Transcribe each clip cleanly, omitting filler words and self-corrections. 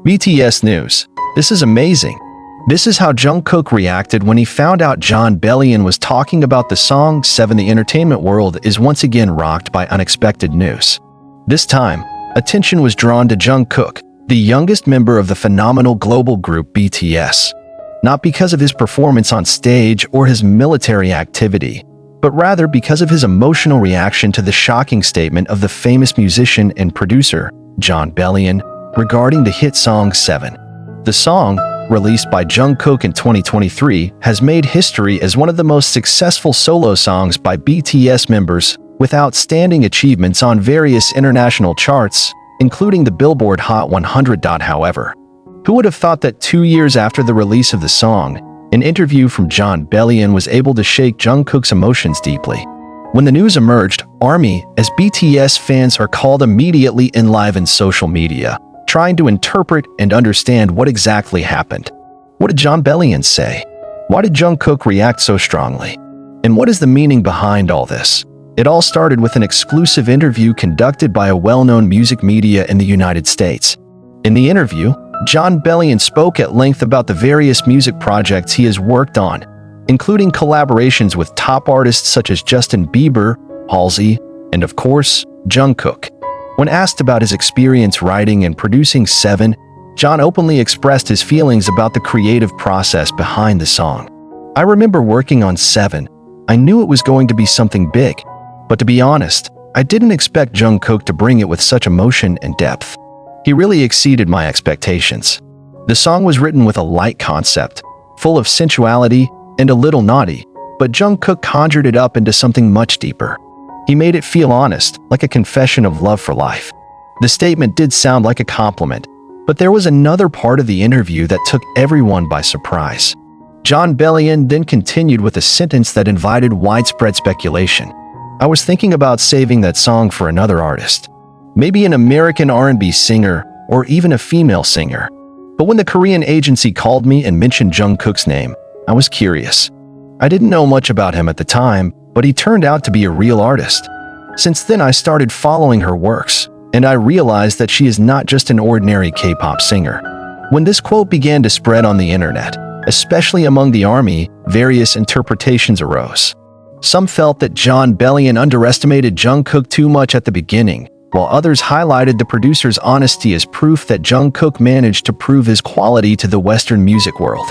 BTS News. This is amazing. This is how Jungkook reacted when he found out Jon Bellion was talking about the song 7. The entertainment world is once again rocked by unexpected news. This time, attention was drawn to Jungkook, the youngest member of the phenomenal global group BTS. Not because of his performance on stage or his military activity, but rather because of his emotional reaction to the shocking statement of the famous musician and producer, Jon Bellion, regarding the hit song 7. The song, released by Jungkook in 2023, has made history as one of the most successful solo songs by BTS members, with outstanding achievements on various international charts, including the Billboard Hot 100. However, who would have thought that 2 years after the release of the song, an interview from Jon Bellion was able to shake Jungkook's emotions deeply? When the news emerged, ARMY, as BTS fans are called, immediately enlivened social media, trying to interpret and understand what exactly happened. What did Jon Bellion say? Why did Jungkook react so strongly? And what is the meaning behind all this? It all started with an exclusive interview conducted by a well-known music media in the United States. In the interview, Jon Bellion spoke at length about the various music projects he has worked on, including collaborations with top artists such as Justin Bieber, Halsey, and of course, Jungkook. When asked about his experience writing and producing 7, Jon openly expressed his feelings about the creative process behind the song. "I remember working on 7. I knew it was going to be something big, but to be honest, I didn't expect Jungkook to bring it with such emotion and depth. He really exceeded my expectations. The song was written with a light concept, full of sensuality and a little naughty, but Jungkook conjured it up into something much deeper. He made it feel honest, like a confession of love for life." The statement did sound like a compliment, but there was another part of the interview that took everyone by surprise. Jon Bellion then continued with a sentence that invited widespread speculation. "I was thinking about saving that song for another artist. Maybe an American R&B singer or even a female singer. But when the Korean agency called me and mentioned Jungkook's name, I was curious. I didn't know much about him at the time, but he turned out to be a real artist. Since then I started following her works, and I realized that she is not just an ordinary K-pop singer." When this quote began to spread on the internet, especially among the ARMY, various interpretations arose. Some felt that Jon Bellion underestimated Jungkook too much at the beginning, while others highlighted the producer's honesty as proof that Jungkook managed to prove his quality to the Western music world.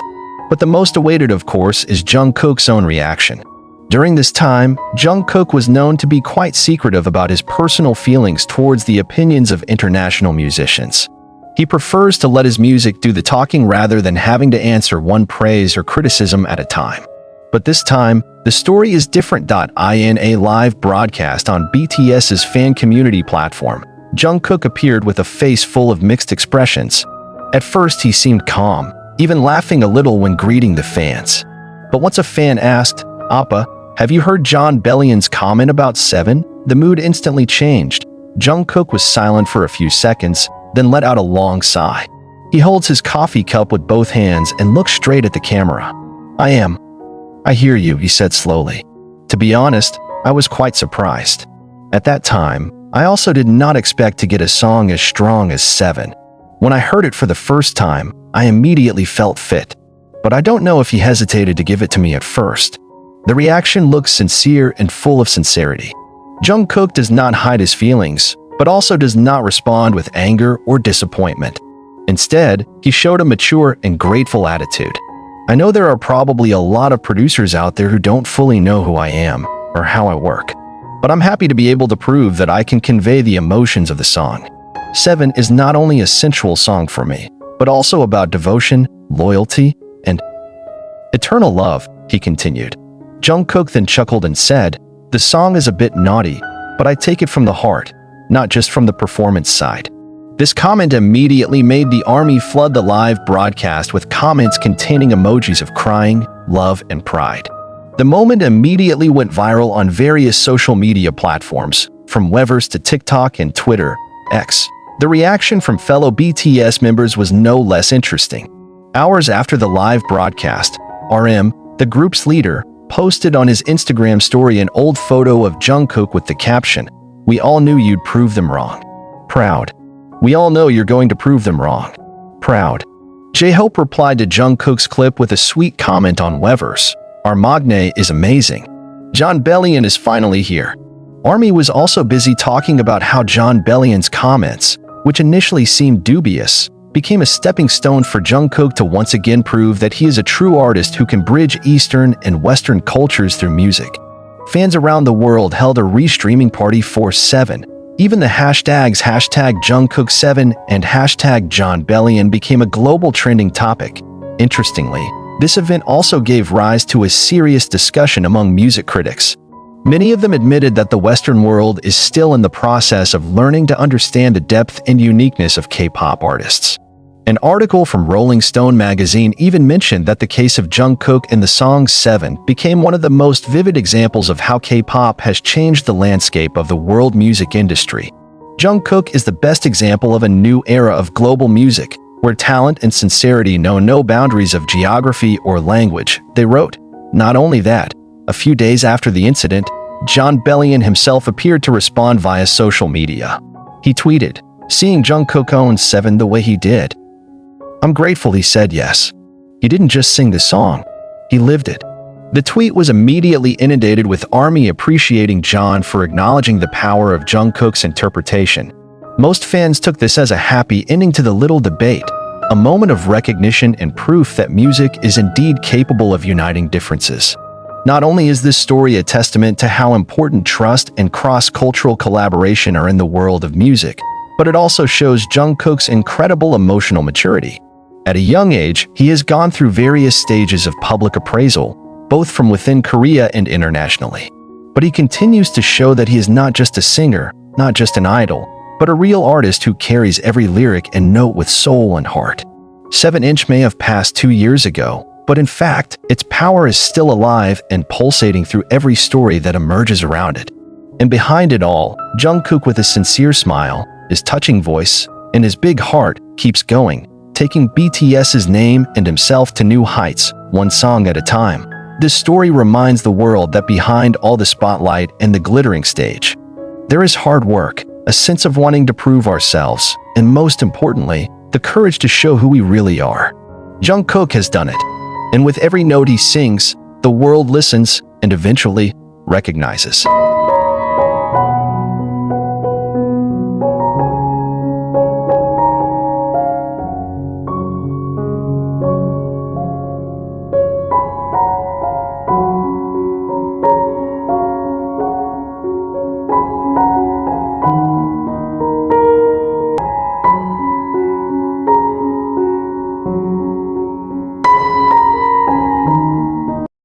But the most awaited, of course, is Jungkook's own reaction. During this time, Jungkook was known to be quite secretive about his personal feelings towards the opinions of international musicians. He prefers to let his music do the talking rather than having to answer one praise or criticism at a time. But this time, the story is different. In a live broadcast on BTS's fan community platform, Jungkook appeared with a face full of mixed expressions. At first, he seemed calm, even laughing a little when greeting the fans. But once a fan asked, "Appa, have you heard Jon Bellion's comment about 7? The mood instantly changed. Jungkook was silent for a few seconds, then let out a long sigh. He holds his coffee cup with both hands and looks straight at the camera. I hear you," he said slowly. "To be honest, I was quite surprised. At that time, I also did not expect to get a song as strong as 7. When I heard it for the first time, I immediately felt fit. But I don't know if he hesitated to give it to me at first." The reaction looks sincere and full of sincerity. Jungkook does not hide his feelings, but also does not respond with anger or disappointment. Instead, he showed a mature and grateful attitude. "I know there are probably a lot of producers out there who don't fully know who I am or how I work, but I'm happy to be able to prove that I can convey the emotions of the song. 7 is not only a sensual song for me, but also about devotion, loyalty, and eternal love," he continued. Jungkook then chuckled and said, "The song is a bit naughty, but I take it from the heart, not just from the performance side." This comment immediately made the ARMY flood the live broadcast with comments containing emojis of crying, love, and pride. The moment immediately went viral on various social media platforms, from Weverse to TikTok and Twitter, X. The reaction from fellow BTS members was no less interesting. Hours after the live broadcast, RM, the group's leader, posted on his Instagram story an old photo of Jungkook with the caption, "We all knew you'd prove them wrong. Proud. We all know you're going to prove them wrong. proud. J-Hope replied to Jungkook's clip with a sweet comment on Weverse. Our Magne is amazing. Jon Bellion is finally here. ARMY was also busy talking about how Jon Bellion's comments, which initially seemed dubious, became a stepping stone for Jungkook to once again prove that he is a true artist who can bridge Eastern and Western cultures through music. Fans around the world held a restreaming party for 7. Even the hashtags #Jungkook7 and #JonBellion became a global trending topic. Interestingly, this event also gave rise to a serious discussion among music critics. Many of them admitted that the Western world is still in the process of learning to understand the depth and uniqueness of K-pop artists. An article from Rolling Stone magazine even mentioned that the case of Jungkook and the song 7 became one of the most vivid examples of how K-pop has changed the landscape of the world music industry. Jungkook is the best example of a new era of global music, where talent and sincerity know no boundaries of geography or language, they wrote. Not only that, a few days after the incident, Jon Bellion himself appeared to respond via social media. He tweeted, "Seeing Jungkook own 7 the way he did. I'm grateful he said yes. He didn't just sing the song, he lived it." The tweet was immediately inundated with ARMY appreciating Jon for acknowledging the power of Jungkook's interpretation. Most fans took this as a happy ending to the little debate, a moment of recognition and proof that music is indeed capable of uniting differences. Not only is this story a testament to how important trust and cross-cultural collaboration are in the world of music, but it also shows Jungkook's incredible emotional maturity. At a young age, he has gone through various stages of public appraisal, both from within Korea and internationally. But he continues to show that he is not just a singer, not just an idol, but a real artist who carries every lyric and note with soul and heart. 7-inch may have passed 2 years ago, but in fact, its power is still alive and pulsating through every story that emerges around it. And behind it all, Jungkook with a sincere smile, his touching voice, and his big heart keeps going, taking BTS's name and himself to new heights, one song at a time. This story reminds the world that behind all the spotlight and the glittering stage, there is hard work, a sense of wanting to prove ourselves, and most importantly, the courage to show who we really are. Jungkook has done it. And with every note he sings, the world listens and eventually recognizes.